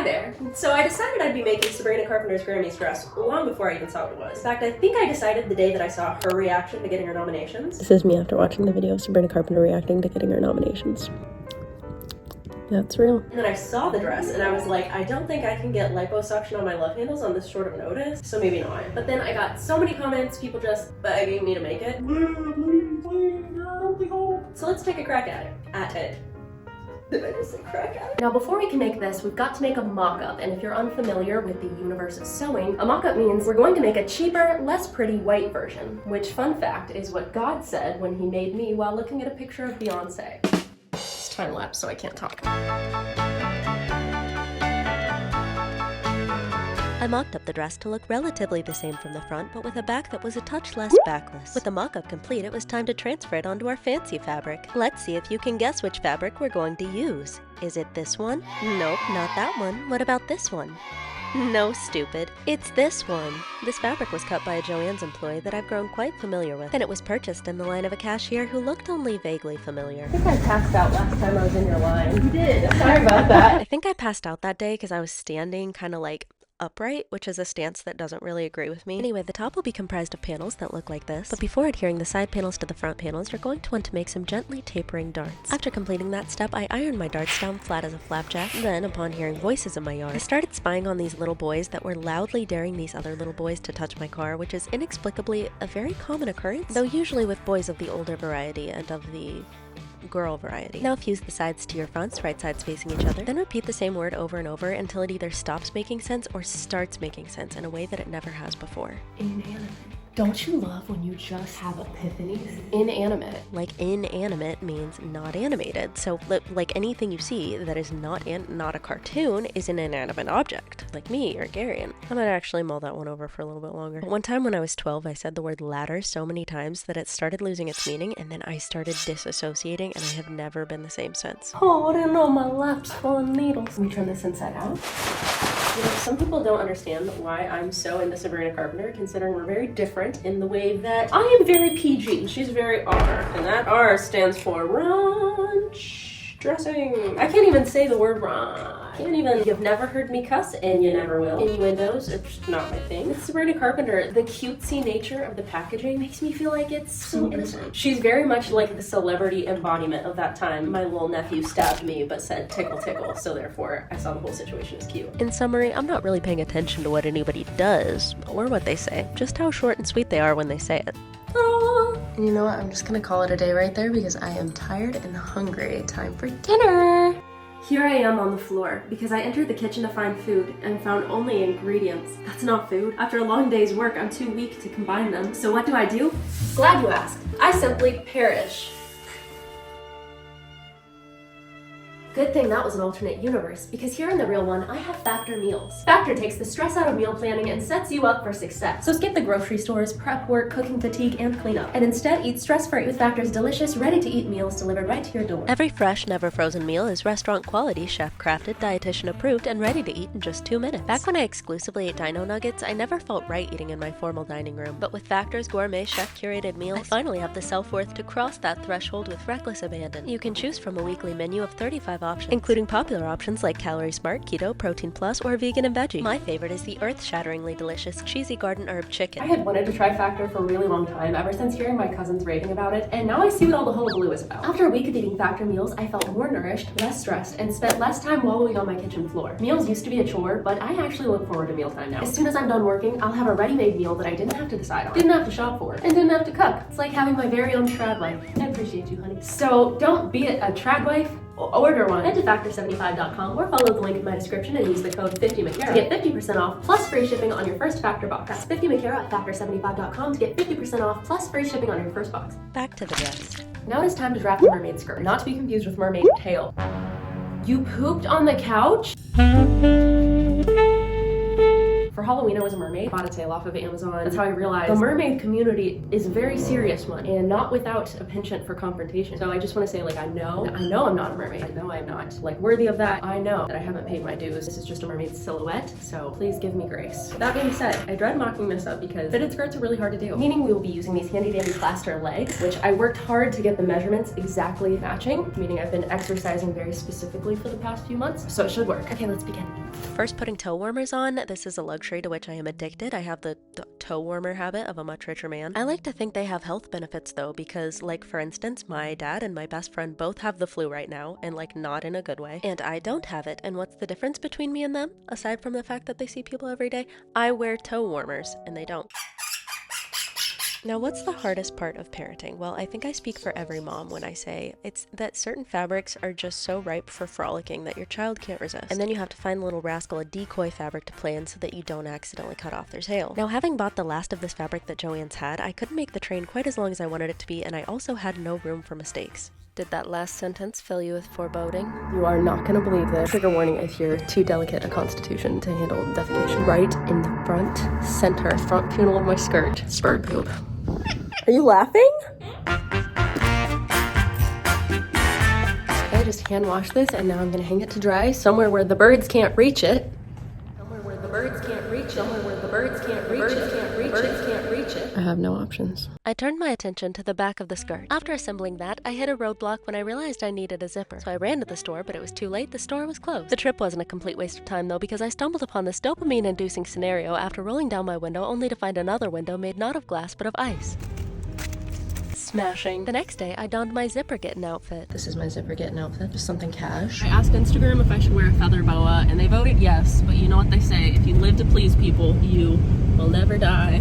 there. So I decided I'd be making Sabrina Carpenter's Grammys dress long before I even saw what it was. In fact, I think I decided the day that I saw her reaction to getting her nominations. This is me after watching the video of Sabrina Carpenter reacting to getting her nominations. That's real. And then I saw the dress and I was like, I don't think I can get liposuction on my love handles on this short of notice, so maybe not. But then I got so many comments, people just begging me to make it. So let's take a crack at it. Did I just say crack at it? Now before we can make this, we've got to make a mock-up, and if you're unfamiliar with the universe of sewing, a mock-up means we're going to make a cheaper, less pretty white version, which, fun fact, is what God said when he made me while looking at a picture of Beyonce. It's time lapse, so I can't talk. I mocked up the dress to look relatively the same from the front, but with a back that was a touch less backless. With the mock-up complete, it was time to transfer it onto our fancy fabric. Let's see if you can guess which fabric we're going to use. Is it this one? Nope, not that one. What about this one? No, stupid. It's this one. This fabric was cut by a Joann's employee that I've grown quite familiar with, and it was purchased in the line of a cashier who looked only vaguely familiar. I think I passed out last time I was in your line. You did. Sorry about that. I think I passed out that day because I was standing kind of like upright, which is a stance that doesn't really agree with me. Anyway, the top will be comprised of panels that look like this, but before adhering the side panels to the front panels, you're going to want to make some gently tapering darts. After completing that step, I ironed my darts down flat as a flapjack. Then, upon hearing voices in my yard, I started spying on these little boys that were loudly daring these other little boys to touch my car, which is inexplicably a very common occurrence, though usually with boys of the older variety and of the girl variety. Now fuse the sides to your fronts, right sides facing each other. Then repeat the same word over and over until it either stops making sense or starts making sense in a way that it never has before. Inanimate. Don't you love when you just have epiphanies? Inanimate. Like inanimate means not animated. So like anything you see that is not a cartoon is an inanimate object. Like me or Garion. I might actually mull that one over for a little bit longer. One time when I was 12, I said the word ladder so many times that it started losing its meaning, and then I started disassociating, and I have never been the same since. Oh, I didn't know my lap's full of needles. Can we turn this inside out? You know, some people don't understand why I'm so into Sabrina Carpenter, considering we're very different in the way that I am very PG, she's very R, and that R stands for ranch dressing. I can't even say the word ranch. You've never heard me cuss, and you never will. Innuendos, it's not my thing. With Sabrina Carpenter, the cutesy nature of the packaging makes me feel like it's so innocent. She's very much like the celebrity embodiment of that time. My little nephew stabbed me, but said tickle tickle, so therefore I saw the whole situation as cute. In summary, I'm not really paying attention to what anybody does, or what they say, just how short and sweet they are when they say it. And you know what, I'm just gonna call it a day right there because I am tired and hungry. Time for dinner! Here I am on the floor because I entered the kitchen to find food and found only ingredients. That's not food. After a long day's work, I'm too weak to combine them. So what do? Glad you asked. I simply perish. Good thing that was an alternate universe, because here in the real one, I have Factor meals. Factor takes the stress out of meal planning and sets you up for success. So skip the grocery stores, prep work, cooking fatigue, and cleanup, and instead eat stress-free with Factor's delicious, ready-to-eat meals delivered right to your door. Every fresh, never frozen meal is restaurant quality, chef-crafted, dietitian approved, and ready to eat in just 2 minutes. Back when I exclusively ate dino nuggets, I never felt right eating in my formal dining room, but with Factor's gourmet chef-curated meals, I finally have the self-worth to cross that threshold with reckless abandon. You can choose from a weekly menu of 35 options, including popular options like Calorie Smart, Keto, Protein Plus, or Vegan and Veggie. My favorite is the earth-shatteringly delicious cheesy garden herb chicken. I had wanted to try Factor for a really long time, ever since hearing my cousins raving about it, and now I see what all the hullabaloo is about. After a week of eating Factor meals, I felt more nourished, less stressed, and spent less time wallowing on my kitchen floor. Meals used to be a chore, but I actually look forward to mealtime now. As soon as I'm done working, I'll have a ready-made meal that I didn't have to decide on, didn't have to shop for, and didn't have to cook. It's like having my very own trad life. I appreciate you, honey. So don't be a trad wife. Order one. Head to factor75.com or follow the link in my description and use the code 50Micarah to get 50% off plus free shipping on your first Factor box. That's 50Micarah at factor75.com to get 50% off plus free shipping on your first box. Back to the dress. Now it is time to draft the mermaid skirt, not to be confused with mermaid tail. You pooped on the couch? For Halloween, I was a mermaid. Bought a tail off of Amazon. That's how I realized the mermaid community is a very serious one and not without a penchant for confrontation. So I just want to say, like, I know I'm not a mermaid. I know I'm not like worthy of that. I know that I haven't paid my dues. This is just a mermaid silhouette, so please give me grace. That being said, I dread mocking this up because fitted skirts are really hard to do. Meaning we will be using these handy dandy plaster legs, which I worked hard to get the measurements exactly matching, meaning I've been exercising very specifically for the past few months, so it should work. Okay, let's begin. First, putting toe warmers on. This is a luxury to which I am addicted. I have the toe warmer habit of a much richer man. I like to think they have health benefits though, because like for instance, my dad and my best friend both have the flu right now, and like not in a good way, and I don't have it. And what's the difference between me and them, aside from the fact that they see people every day? I wear toe warmers and they don't. Now, what's the hardest part of parenting? Well, I think I speak for every mom when I say it's that certain fabrics are just so ripe for frolicking that your child can't resist. And then you have to find the little rascal a decoy fabric to play in so that you don't accidentally cut off their tail. Now, having bought the last of this fabric that Joanne's had, I couldn't make the train quite as long as I wanted it to be, and I also had no room for mistakes. Did that last sentence fill you with foreboding? You are not gonna believe this. Trigger warning if you're too delicate a constitution to handle defecation. Right in the front center, front panel of my skirt. Bird poop. Are you laughing? I just hand washed this and now I'm gonna hang it to dry somewhere where the birds can't reach it. Somewhere where the birds can't reach it. Somewhere where the birds can't reach it. Birds can't reach it. I have no options. I turned my attention to the back of the skirt. After assembling that, I hit a roadblock when I realized I needed a zipper. So I ran to the store, but it was too late. The store was closed. The trip wasn't a complete waste of time though, because I stumbled upon this dopamine-inducing scenario after rolling down my window only to find another window made not of glass but of ice. Smashing. The next day, I donned my zipper getting outfit. This is my zipper getting outfit, just something cash. I asked Instagram if I should wear a feather boa, and they voted yes, but you know what they say, if you live to please people, you will never die.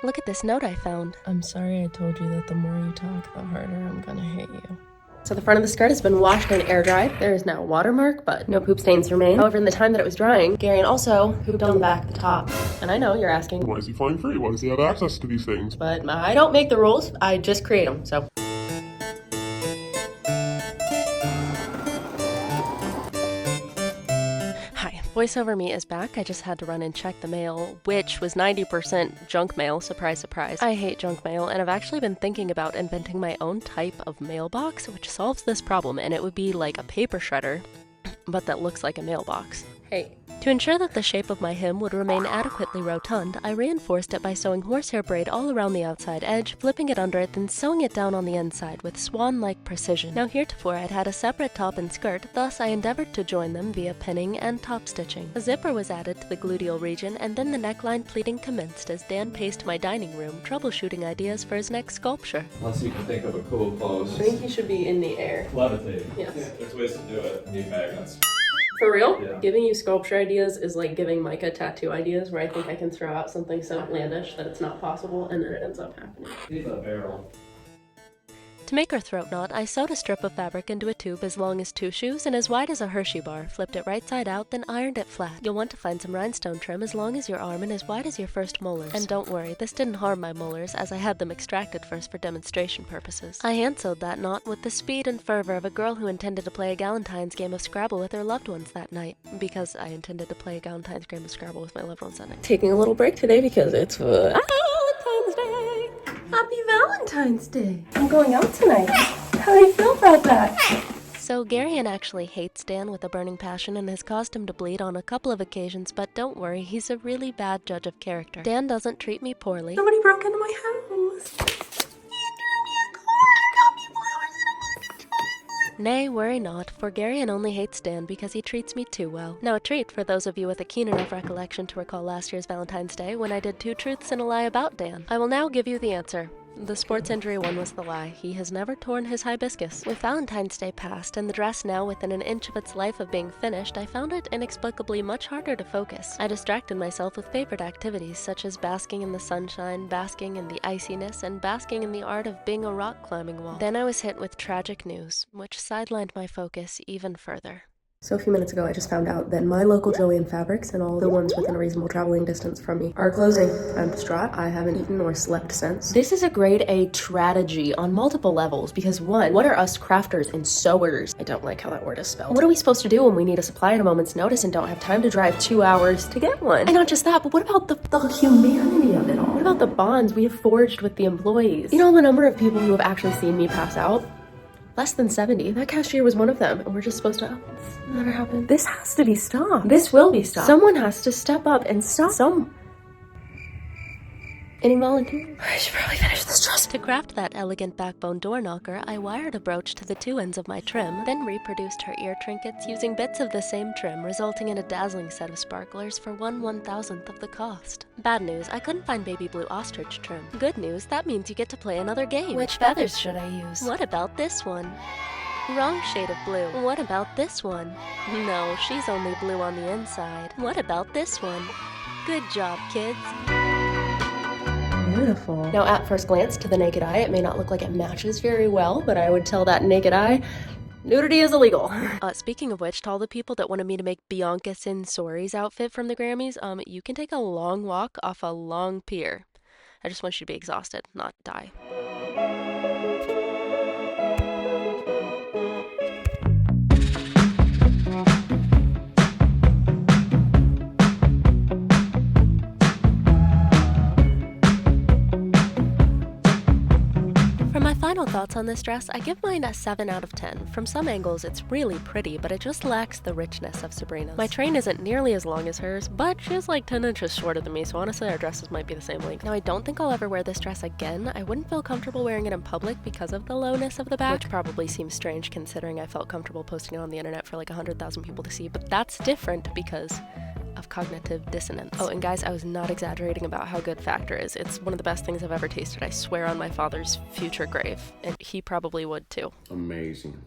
Look at this note I found. I'm sorry I told you that the more you talk, the harder I'm gonna hit you. So the front of the skirt has been washed and air dried. There is now a watermark, but no poop stains remain. However, in the time that it was drying, Garion also pooped on the back, the top. And I know you're asking, why is he flying free? Why does he have access to these things? but I don't make the rules, I just create them, so. Voiceover me is back. I just had to run and check the mail, which was 90% junk mail. Surprise, surprise. I hate junk mail, and I've actually been thinking about inventing my own type of mailbox, which solves this problem, and it would be like a paper shredder, but that looks like a mailbox. Hey. To ensure that the shape of my hem would remain adequately rotund, I reinforced it by sewing horsehair braid all around the outside edge, flipping it under it, then sewing it down on the inside with swan-like precision. Now heretofore I'd had a separate top and skirt, thus I endeavored to join them via pinning and top stitching. A zipper was added to the gluteal region, and then the neckline pleating commenced as Dan paced my dining room, troubleshooting ideas for his next sculpture. Unless you can think of a cool pose. I think he should be in the air. Levitating. Yes. Yeah, there's ways to do it. You need magnets. For real? Yeah. Giving you sculpture ideas is like giving Micah tattoo ideas, where I think I can throw out something so outlandish that it's not possible, and then it ends up happening. You need a barrel. To make her throat knot, I sewed a strip of fabric into a tube as long as 2 shoes and as wide as a Hershey bar, flipped it right side out, then ironed it flat. You'll want to find some rhinestone trim as long as your arm and as wide as your first molars. And don't worry, this didn't harm my molars, as I had them extracted first for demonstration purposes. I hand-sewed that knot with the speed and fervor of a girl who intended to play a Galentine's game of Scrabble with her loved ones that night. Because I intended to play a Galentine's game of Scrabble with my loved ones that night. Taking a little break today because it's Valentine's Day. Happy Valentine's Day. I'm going out tonight. How do you feel about that? So Garion actually hates Dan with a burning passion and has caused him to bleed on a couple of occasions, but don't worry, he's a really bad judge of character. Dan doesn't treat me poorly. Somebody broke into my house. Nay, worry not, for Garion only hates Dan because he treats me too well. Now a treat for those of you with a keen enough recollection to recall last year's Valentine's Day when I did 2 truths and a lie about Dan. I will now give you the answer. The sports injury one was the lie. He has never torn his hibiscus. With Valentine's Day past and the dress now within an inch of its life of being finished, I found it inexplicably much harder to focus. I distracted myself with favorite activities such as basking in the sunshine, basking in the iciness, and basking in the art of being a rock climbing wall. Then I was hit with tragic news, which sidelined my focus even further. So a few minutes ago, I just found out that my local Joann Fabrics and all the ones within a reasonable traveling distance from me are closing. I'm distraught. I haven't eaten or slept since. This is a grade A strategy on multiple levels because one, what are us crafters and sewers? I don't like how that word is spelled. What are we supposed to do when we need a supply at a moment's notice and don't have time to drive 2 hours to get one? And not just that, but what about the humanity of it all? What about the bonds we have forged with the employees? You know the number of people who have actually seen me pass out? Less than 70. That cashier was one of them, and we're just supposed to, oh, this never happened. This has to be stopped. This will be stopped. Someone has to step up and stop. Any volunteers? I should probably finish this dress. To craft that elegant backbone door knocker, I wired a brooch to the two ends of my trim, then reproduced her ear trinkets using bits of the same trim, resulting in a dazzling set of sparklers for 1/1000th of the cost. Bad news, I couldn't find baby blue ostrich trim. Good news, that means you get to play another game. Which feathers should I use? What about this one? Wrong shade of blue. What about this one? No, she's only blue on the inside. What about this one? Good job, kids. Beautiful. Now, at first glance, to the naked eye, it may not look like it matches very well, but I would tell that naked eye, nudity is illegal. Speaking of which, to all the people that wanted me to make Bianca Censori's outfit from the Grammys, you can take a long walk off a long pier. I just want you to be exhausted, not die. Final thoughts on this dress, I give mine a 7 out of 10. From some angles, it's really pretty, but it just lacks the richness of Sabrina's. My train isn't nearly as long as hers, but she's like 10 inches shorter than me, so honestly our dresses might be the same length. Now, I don't think I'll ever wear this dress again. I wouldn't feel comfortable wearing it in public because of the lowness of the back, which probably seems strange considering I felt comfortable posting it on the internet for like 100,000 people to see, but that's different because of cognitive dissonance. Oh, and guys, I was not exaggerating about how good Factor is. It's one of the best things I've ever tasted. I swear on my father's future grave, and he probably would too. Amazing.